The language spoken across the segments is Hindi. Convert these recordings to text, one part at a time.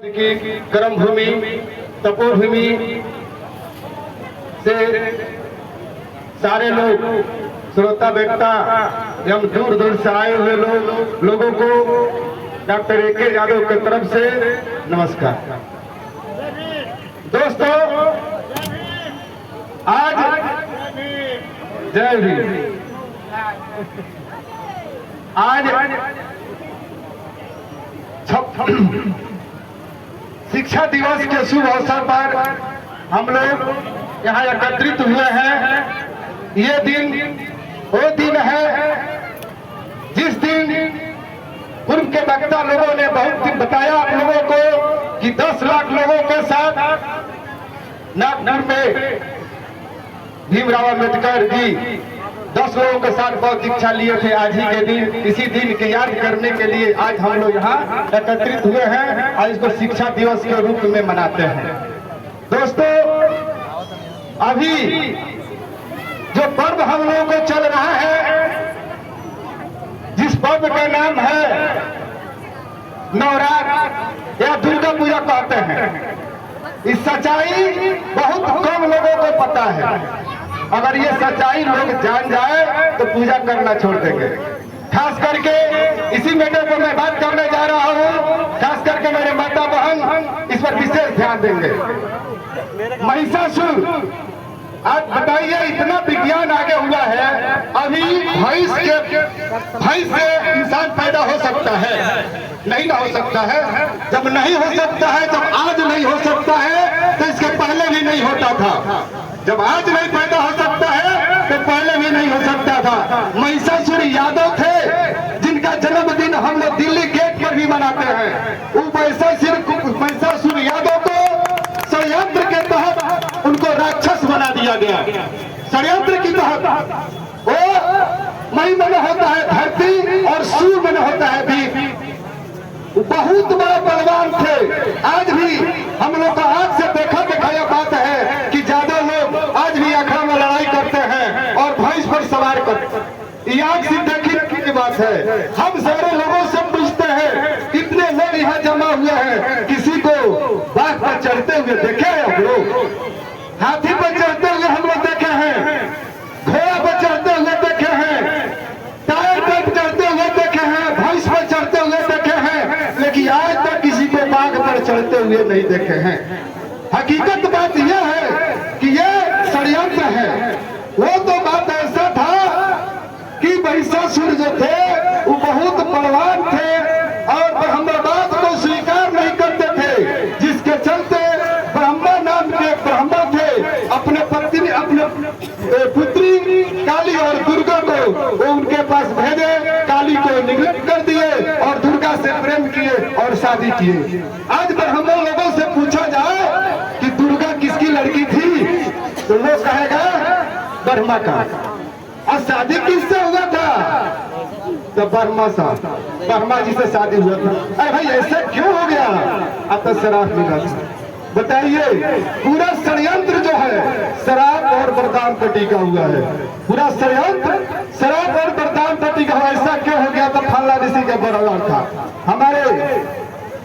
की कर्म भूमि तपोभूमि से सारे लोग श्रोता बेटा एवं दूर दूर से आए हुए लोगों को डॉक्टर ए.के. यादव की तरफ से नमस्कार। दोस्तों, आज जय भीम। आज शिक्षा दिवस के शुभ अवसर पर हम लोग यहाँ एकत्रित हुए हैं। ये दिन वो दिन है जिस दिन पूर्व के वक्ता लोगों ने बहुत बताया आप लोगों को कि 10 लाख लोगों के साथ नागपुर में भीमराव अम्बेडकर जी 10 लोगों के साथ बहुत दीक्षा लिए थे। आज ही के दिन इसी दिन की याद करने के लिए आज हम लोग यहाँ एकत्रित हुए हैं। आज इसको शिक्षा दिवस के रूप में मनाते हैं। दोस्तों, अभी जो पर्व हम लोगों को चल रहा है, जिस पर्व का नाम है नवरात्र या दुर्गा पूजा कहते हैं, इस सच्चाई बहुत कम लोगों को पता है। अगर ये सच्चाई लोग जान जाए तो पूजा करना छोड़ देंगे। खास करके इसी मैटर पर मैं बात करने जा रहा हूँ। खास करके मेरे माता बहन इस पर विशेष ध्यान देंगे। महिषासुर, आज बताइए, इतना विज्ञान आगे हुआ है, अभी भैंस से इंसान पैदा हो सकता है? नहीं ना हो सकता है। जब नहीं हो सकता है, जब आज नहीं हो सकता है तो इसके पहले भी नहीं होता था। जब आज नहीं पैदा हो सकता है तो पहले भी नहीं हो सकता था। महिषासुर यादव थे जिनका जन्मदिन हम लोग दिल्ली गेट पर भी मनाते हैं। वो महिषासुर यादव को षड्यंत्र के तहत उनको राक्षस बना दिया गया। षड्यंत्र की तहत वो मई मन होता है धरती और सूर मन होता है भीम। बहुत बड़ा बलवान थे। आज भी हम लोग का आंख से देखा दिखाया बात है कि ज्यादा लोग आज भी अखाड़ा में लड़ाई करते हैं और भैंस पर सवार करते हैं। ये आंख से देखी की बात है। हम सारे लोगों से पूछते हैं, कितने लोग यहाँ जमा हुए हैं? किसी को बाघ पर चढ़ते हुए देखे हैं हम लोग? हाथी पर चढ़ते हुए हम लोग देखे हैं, घोड़ा पर चढ़ते हुए देखे हैं, टायर पर चढ़ते हुए देखे हैं, भैंस पर चढ़ते हुए देखे हैं, लेकिन आज तक किसी को बाघ पर चढ़ते हुए नहीं देखे हैं। हकीकत बात यह है कि यह षड्यंत्र है। वो तो बात ऐसा था कि महिषासुर जो थे वो बहुत बलवान थे और ब्रह्मवाद को स्वीकार नहीं करते थे, जिसके चलते ब्रह्मा नाम के ब्रह्मा थे, अपने पत्नी अपने पुत्री काली और दुर्गा को वो उनके पास भेजे। काली को निगृहित कर दिए और दुर्गा से प्रेम किए और शादी किए। आज ब्राह्मण लोगों से पूछा जाए कि दुर्गा किसकी लड़की थी तो लोग कहेगा ब्रह्मा का। और शादी किससे हुआ था? तो ब्रह्मा जी से शादी हुआ था। अरे भाई, ऐसा क्यों हो गया? अब तो शराब मिला था। बताइए, पूरा षड्यंत्र जो है शराब और वरदान पर टिका हुआ है। पूरा षड्यंत्र शराब और वरदान पर टिका हुआ। ऐसा क्यों हो गया? तो फल्ला ऋषि का बरदान था। हमारे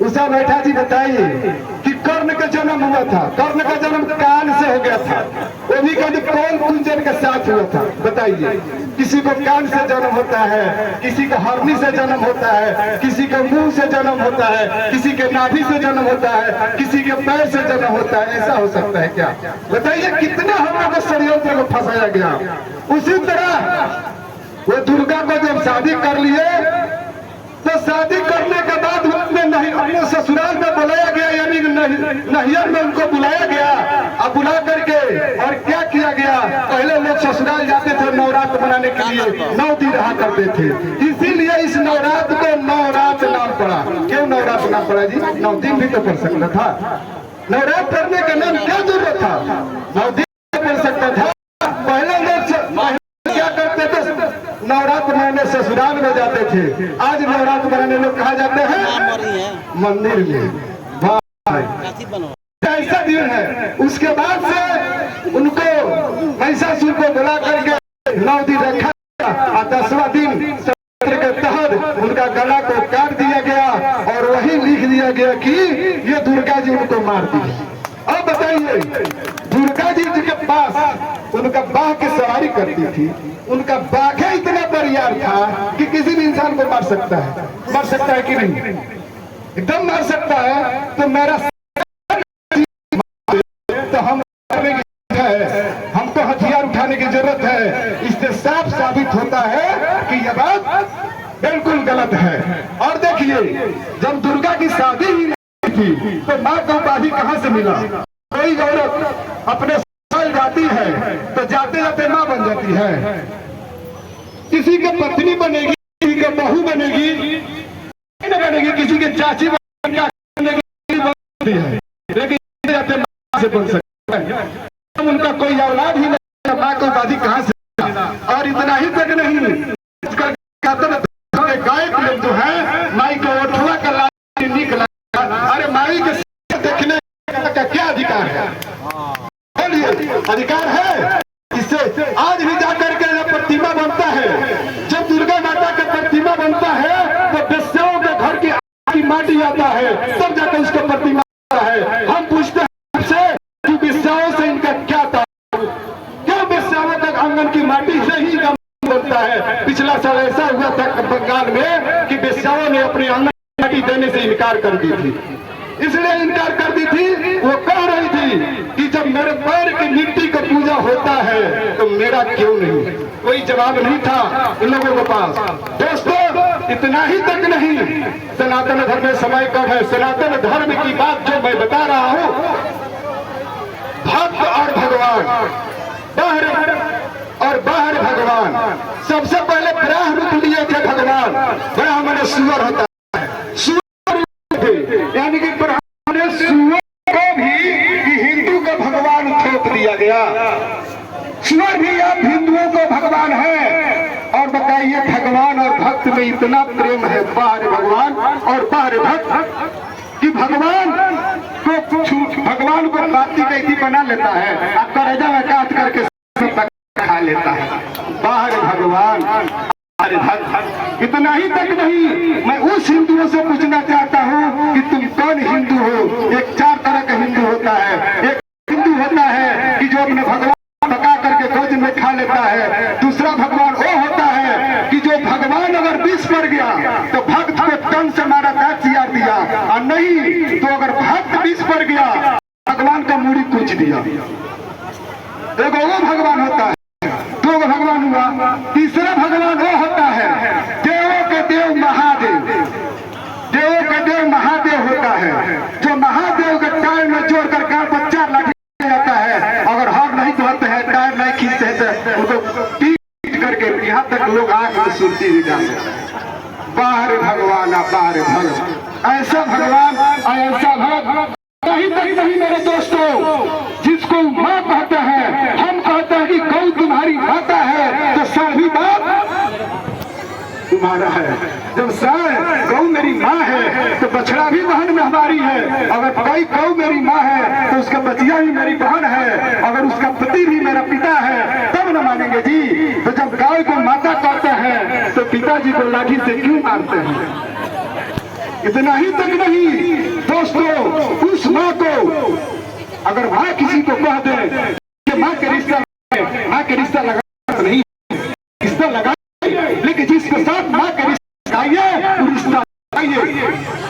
उषा मेहता जी बताइए कि कर्ण का जन्म हुआ था। कर्ण का जन्म कान से हो गया था। वो भी कभी कौन कुंजन के साथ हुआ था? बताइए। किसी को कान से जन्म होता है, किसी को हरनी से जन्म होता है, किसी को मुंह से जन्म होता है, किसी के नाभि से जन्म होता है, किसी के पैर से जन्म होता है। ऐसा हो सकता है क्या? बताइए, कितना हम लोग षड्यंत्र को फंसाया गया। उसी तरह वो दुर्गा को जब शादी कर लिए तो शादी करने के बाद उसमें नहीं अपने ससुराल में बुलाया गया, यानी नैहर में उनको बुलाया गया। अब बुला करके और क्या किया गया? पहले लोग ससुराल जाते थे नवरात्र मनाने के लिए, 9 दिन रहा करते थे। इसीलिए इस नवरात्र को नवरात्र नाम पड़ा। क्यों नवरात्र नाम पड़ा जी? 9 दिन भी तो पढ़ सकता था। नवरात्र करने का नाम क्या जरूरत था? 9 दिन पढ़ सकता था। पहले लोग क्या करते थे? नवरात्र मनाने ससुराल में जाते थे। आज नवरात्र मनाने लोग कहाँ जाते हैं? मंदिर में। ऐसा दिन है। उसके बाद से उनको महिषासुर को बुला करके 9 दिन रखा और 10वां दिन के तहत उनका गला को काट दिया गया और वही लिख दिया दिया गया कि ये दुर्गा जी उनको मार दी। अब बताइए, दुर्गा जी के पास उनका बाघ की सवारी करती थी, उनका बाघ इतना बरियार था कि किसी भी इंसान को मार सकता है कि नहीं? एकदम मार सकता है। तो मेरा तो हम हमको हथियार उठाने की जरूरत है। इससे साफ साबित होता है कि यह बात बिल्कुल गलत है। और देखिए, जब दुर्गा की शादी ही नहीं थी तो माँ को उपाधि कहाँ से मिला? कोई औरत अपने साल जाती है तो जाते जाते माँ बन जाती है। किसी के पत्नी बनेगी, किसी के बहू बनेगी, बनेगी, किसी के चाची बनेगी, लेकिन जाते माँ से बन सकता है। उनका कोई औलाद ही नहीं, माँ को उपाधि कहाँ से? और इतना ही तक नहीं, गायक लोग जो है माई को ओठवा का लाल निकला। अरे माई के देखने का क्या अधिकार है? बोलिए, अधिकार है? इससे आज भी जाकर के जब प्रतिमा बनता है, जब दुर्गा माता का प्रतिमा बनता है तो बेस्याओं के घर की माटी आता है, तब जाकर उसको प्रतिमा है। हम पूछते हैं से कि बेस्याओं से इनका क्या था? क्यों बेस्याओं तक आंगन की माटी से ही बनता है? पिछला साल ऐसा हुआ था बंगाल में कि बेस्याओं ने अपने आंगन की माटी देने से इनकार कर दी थी। इसलिए इनकार कर दी थी, वो कह रही थी कि जब मेरे पैर की मिट्टी का पूजा होता है तो मेरा क्यों नहीं? कोई जवाब नहीं था इन लोगों के पास। दोस्तों, इतना ही तक नहीं, सनातन धर्म में समय कब है? सनातन धर्म की बात जो मैं बता रहा हूँ, भक्त और भगवान, बाहर भगवान। सबसे पहले ब्राह्म रूप लिए थे भगवान। ब्राह्म ने सुअर होता है, सुअर यानी कि ब्राह्मण ने सुअर को भी हिंदू का भगवान थोप दिया गया। सुअर भी आप हिंदुओं को भगवान है। और बताइए, भगवान और भक्त में इतना प्रेम है, बाहर भगवान और बाहर भक्त, कि भगवान को बाती कैसी बना लेता है, आपका रजा में काट करके खा लेता है। बाहर भगवान, बाहर भक्त। इतना ही तक नहीं, मैं उस हिंदुओं से पूछना चाहता हूँ कि तुम कौन हिंदू हो? एक चार तरह का हिंदू होता है। एक हिंदू होता है कि जो अपने भगवान पका करके भोज में खा लेता है। दूसरा भगवान वो होता है कि जो भगवान अगर विष पड़ गया तो भक्त को तन से मारा, 10,000 दिया, और नहीं तो अगर भक्त विष पड़ गया भगवान का मूड़ी कूच दिया। एक वो भगवान होता है। दो भगवान हुआ। तीसरा भगवान वो होता है देवों के देव महादेव। देवों के देव महादेव होता है, जो महादेव के टायर में जोड़ कर गांव पर 4 लाठी जाता है। अगर हर नहीं धोते हैं, टायर नहीं खींचते हैं तो उनको पीट करके यहाँ तक लोग आग में सुनती भी जाते हैं। बाहर भगवान, बाहर भगत, ऐसा भगवान, ऐसा भगत कहीं तक नहीं मेरे दोस्तों। जिसको माँ कहते हैं, हम कहते हैं कि गौ तुम्हारी माता है तो सभी बात तुम्हारा है। जब गौ मेरी माँ है तो बछड़ा भी बहन में हमारी है। अगर कोई गौ मेरी माँ है तो उसका बचिया भी मेरी बहन है। अगर उसका पति भी मेरा पिता है तब न मानेंगे जी। तो जब गाय को माता कहते हैं तो पिताजी को लाठी से क्यों मारते हैं? इतना ही तक नहीं दोस्तों, उस माँ को अगर माँ किसी को कह दे कि माँ के रिश्ता लगा नहीं, रिश्ता लगा, लेकिन जिसके साथ माँ के रिश्ता लगाइए वो रिश्ता लगाइए।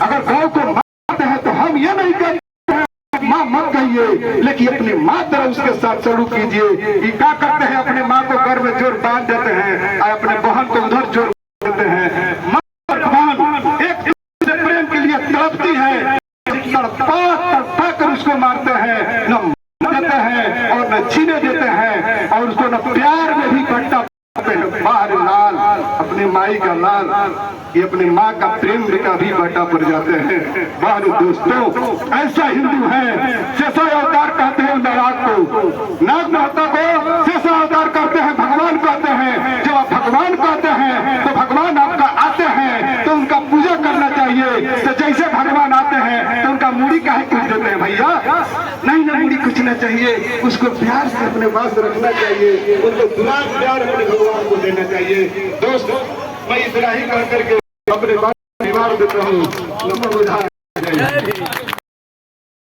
अगर गाँव को मारते हैं तो हम ये नहीं कहते हैं माँ मत कहिए, लेकिन अपनी माँ तरह उसके साथ सलूक कीजिए। ये क्या करते हैं? अपने माँ को घर में जोर बांध देते हैं और अपने बहन को उधर जोर देते हैं। माँ और बहन एक प्रेम के लिए तड़पती है, तड़पा कर उसको मारते हैं, न देते हैं और न छीने देते हैं, और उसको न प्यार में भी बंटा बाहर लाल, अपनी माई का लाल, ये अपनी माँ का प्रेम का भी बटा पड़ जाते हैं। बाहर दोस्तों, ऐसा हिंदू है। शेषा अवतार कहते हैं नाग को, नाग माता को शेषा अवतार कहते हैं, भगवान कहते हैं। जब आप भगवान कहते हैं तो भगवान आपका आते हैं तो उनका पूजा करना चाहिए। तो जैसे भगवान आते हैं तो उनका मूड़ी काहे कुछ देते हैं भैया? नहीं ना, मूड़ी कुचना चाहिए, उसको प्यार से अपने पास रखना चाहिए, उनको दुलार प्यार अपने भगवान को देना चाहिए। दोस्तों, मैं इतना ही कह करके अपने बात देता हूँ। जय हिंद।